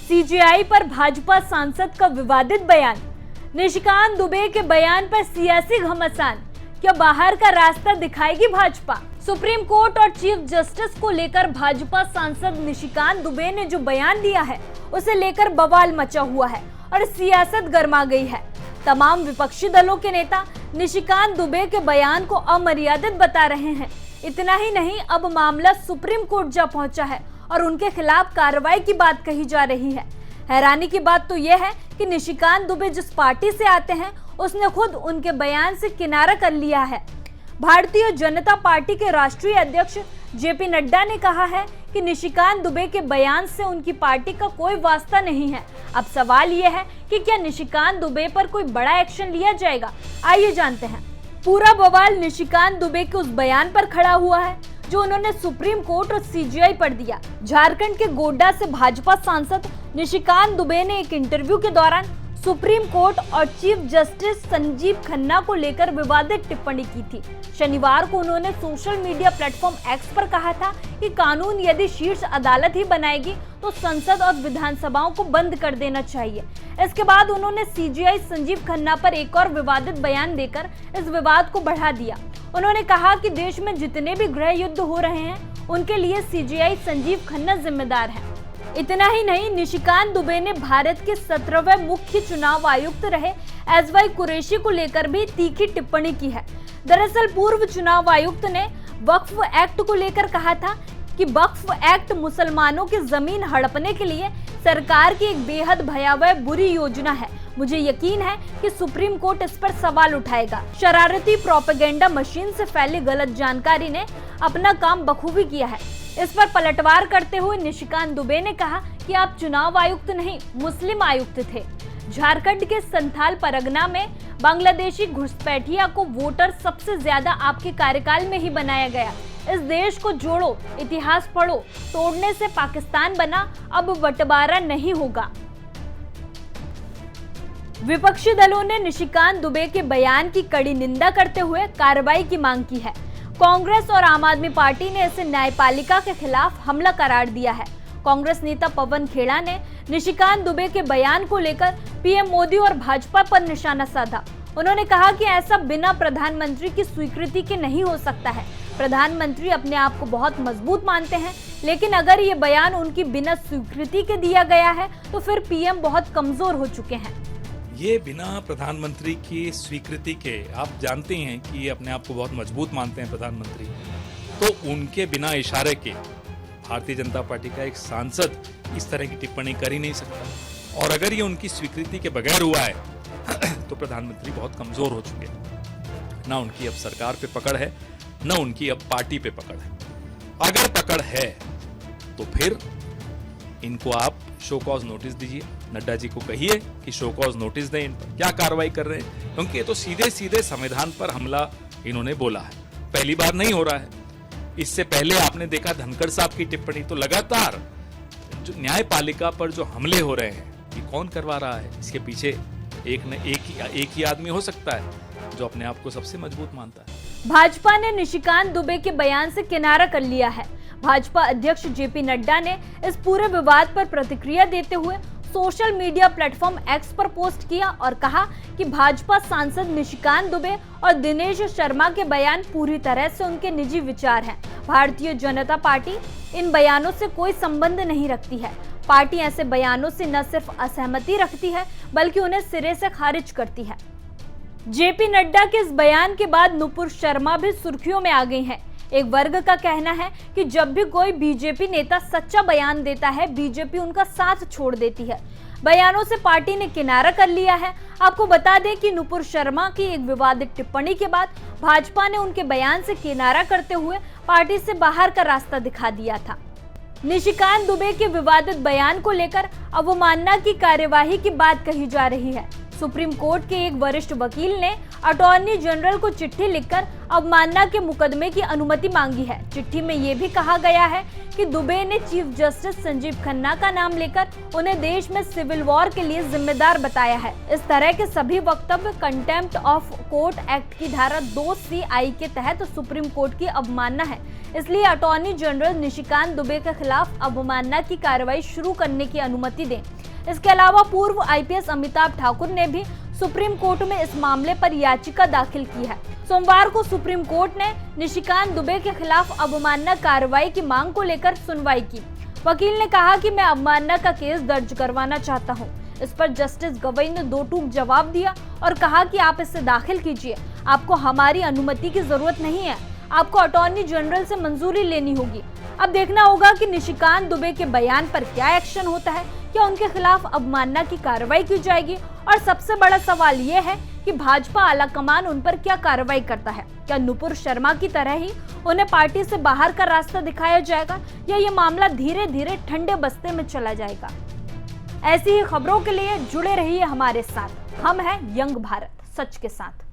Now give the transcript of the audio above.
CJI पर भाजपा सांसद का विवादित बयान, निशिकांत दुबे के बयान पर सियासी घमासान, क्या बाहर का रास्ता दिखाएगी भाजपा? सुप्रीम कोर्ट और चीफ जस्टिस को लेकर भाजपा सांसद निशिकांत दुबे ने जो बयान दिया है उसे लेकर बवाल मचा हुआ है और सियासत गर्मा गई है। तमाम विपक्षी दलों के नेता निशिकांत दुबे के बयान को अमर्यादित बता रहे हैं। इतना ही नहीं, अब मामला सुप्रीम कोर्ट जा पहुंचा है और उनके खिलाफ कार्रवाई की बात कही जा रही है। हैरानी की बात तो यह है कि निशिकांत दुबे जिस पार्टी से आते हैं उसने खुद उनके बयान से किनारा कर लिया है। भारतीय जनता पार्टी के राष्ट्रीय अध्यक्ष जेपी नड्डा ने कहा है कि निशिकांत दुबे के बयान से उनकी पार्टी का कोई वास्ता नहीं है। अब सवाल यह है कि क्या निशिकांत दुबे पर कोई बड़ा एक्शन लिया जाएगा? आइए जानते हैं। पूरा बवाल निशिकांत दुबे के उस बयान पर खड़ा हुआ है जो उन्होंने सुप्रीम कोर्ट और सीजीआई पर दिया। झारखंड के गोड्डा से भाजपा सांसद निशिकांत दुबे ने एक इंटरव्यू के दौरान सुप्रीम कोर्ट और चीफ जस्टिस संजीव खन्ना को लेकर विवादित टिप्पणी की थी। शनिवार को उन्होंने सोशल मीडिया प्लेटफॉर्म एक्स पर कहा था कि कानून यदि शीर्ष अदालत ही बनाएगी तो संसद और विधानसभाओं को बंद कर देना चाहिए। इसके बाद उन्होंने सीजीआई संजीव खन्ना पर एक और विवादित बयान देकर इस विवाद को बढ़ा दिया। उन्होंने कहा कि देश में जितने भी गृह युद्ध हो रहे हैं उनके लिए सीजीआई संजीव खन्ना जिम्मेदार है। इतना ही नहीं, निशिकांत दुबे ने भारत के 17वें मुख्य चुनाव आयुक्त रहे एसवाई कुरैशी को लेकर भी तीखी टिप्पणी की है। दरअसल पूर्व चुनाव आयुक्त ने वक्फ एक्ट को लेकर कहा था कि वक्फ एक्ट मुसलमानों की जमीन हड़पने के लिए सरकार की एक बेहद भयावह बुरी योजना है। मुझे यकीन है कि सुप्रीम कोर्ट इस पर सवाल उठाएगा। शरारती प्रोपेगेंडा मशीन से फैली गलत जानकारी ने अपना काम बखूबी किया है। इस पर पलटवार करते हुए निशिकांत दुबे ने कहा कि आप चुनाव आयुक्त नहीं, मुस्लिम आयुक्त थे। झारखंड के संथाल परगना में बांग्लादेशी घुसपैठिया को वोटर सबसे ज्यादा आपके कार्यकाल में ही बनाया गया। इस देश को जोड़ो, इतिहास पढ़ो, तोड़ने से पाकिस्तान बना, अब बंटवारा नहीं होगा। विपक्षी दलों ने निशिकांत दुबे के बयान की कड़ी निंदा करते हुए कार्रवाई की मांग की है। कांग्रेस और आम आदमी पार्टी ने इसे न्यायपालिका के खिलाफ हमला करार दिया है। कांग्रेस नेता पवन खेड़ा ने निशिकांत दुबे के बयान को लेकर पीएम मोदी और भाजपा पर निशाना साधा। उन्होंने कहा कि ऐसा बिना प्रधानमंत्री की स्वीकृति के नहीं हो सकता है। प्रधानमंत्री अपने आप को बहुत मजबूत मानते हैं, लेकिन अगर ये बयान उनकी बिना स्वीकृति के दिया गया है तो फिर पीएम बहुत कमजोर हो चुके हैं। ये बिना प्रधानमंत्री की स्वीकृति के, आप जानते हैं कि ये अपने आप को बहुत मजबूत मानते हैं प्रधानमंत्री, तो उनके बिना इशारे के भारतीय जनता पार्टी का एक सांसद इस तरह की टिप्पणी कर ही नहीं सकता। और अगर ये उनकी स्वीकृति के बगैर हुआ है तो प्रधानमंत्री बहुत कमजोर हो चुके हैं। ना उनकी अब सरकार पे पकड़ है, ना उनकी अब पार्टी पे पकड़ है। अगर पकड़ है तो फिर इनको आप शो कॉज नोटिस दीजिए। नड्डा जी को कहिए कि शो कॉज नोटिस दें, इन पर क्या कार्रवाई कर रहे हैं, क्योंकि ये तो सीधे सीधे संविधान पर हमला इन्होंने बोला है। पहली बार नहीं हो रहा है। इससे पहले आपने देखा धनखड़ साहब की टिप्पणी। तो लगातार जो न्यायपालिका पर जो हमले हो रहे हैं, ये कौन करवा रहा है? इसके पीछे एक ही आदमी हो सकता है जो अपने आप को सबसे मजबूत मानता है। भाजपा ने निशिकांत दुबे के बयान से किनारा कर लिया है। भाजपा अध्यक्ष जेपी नड्डा ने इस पूरे विवाद पर प्रतिक्रिया देते हुए सोशल मीडिया प्लेटफॉर्म एक्स पर पोस्ट किया और कहा कि भाजपा सांसद निशिकांत दुबे और दिनेश शर्मा के बयान पूरी तरह से उनके निजी विचार हैं। भारतीय जनता पार्टी इन बयानों से कोई संबंध नहीं रखती है। पार्टी ऐसे बयानों से न सिर्फ असहमति रखती है बल्कि उन्हें सिरे से खारिज करती है। जेपी नड्डा के इस बयान के बाद नुपुर शर्मा भी सुर्खियों में आ गई हैं। एक वर्ग का कहना है कि जब भी कोई बीजेपी नेता सच्चा बयान देता है, बीजेपी उनका साथ छोड़ देती है। बयानों से पार्टी ने किनारा कर लिया है। आपको बता दें कि नुपुर शर्मा की एक विवादित टिप्पणी के बाद भाजपा ने उनके बयान से किनारा करते हुए पार्टी से बाहर का रास्ता दिखा दिया था। निशिकांत दुबे के विवादित बयान को लेकर अवमानना की कार्यवाही की बात कही जा रही है। सुप्रीम कोर्ट के एक वरिष्ठ वकील ने अटॉर्नी जनरल को चिट्ठी लिखकर अवमानना के मुकदमे की अनुमति मांगी है। चिट्ठी में यह भी कहा गया है कि दुबे ने चीफ जस्टिस संजीव खन्ना का नाम लेकर उन्हें देश में सिविल वॉर के लिए जिम्मेदार बताया है। इस तरह के सभी वक्तव्य कंटेम्प्ट ऑफ कोर्ट एक्ट की धारा 2 CI के तहत सुप्रीम कोर्ट की अवमानना है। इसलिए अटॉर्नी जनरल निशिकांत दुबे के खिलाफ अवमानना की कार्रवाई शुरू करने की अनुमति दें। इसके अलावा पूर्व आईपीएस अमिताभ ठाकुर ने भी सुप्रीम कोर्ट में इस मामले पर याचिका दाखिल की है। सोमवार को सुप्रीम कोर्ट ने निशिकांत दुबे के खिलाफ अवमानना कार्रवाई की मांग को लेकर सुनवाई की। वकील ने कहा कि मैं अवमानना का केस दर्ज करवाना चाहता हूं। इस पर जस्टिस गवई ने दो टूक जवाब दिया और कहा कि आप इसे दाखिल कीजिए, आपको हमारी अनुमति की जरूरत नहीं है, आपको अटॉर्नी जनरल से मंजूरी लेनी होगी। अब देखना होगा कि निशिकांत दुबे के बयान पर क्या एक्शन होता है, क्या उनके खिलाफ अवमानना की कार्रवाई की जाएगी, और सबसे बड़ा सवाल ये है कि भाजपा आलाकमान उन पर क्या कार्रवाई करता है। क्या नुपुर शर्मा की तरह ही उन्हें पार्टी से बाहर का रास्ता दिखाया जाएगा, या ये मामला धीरे धीरे ठंडे बस्ते में चला जाएगा। ऐसी ही खबरों के लिए जुड़े रहिए हमारे साथ। हम हैं यंग भारत, सच के साथ।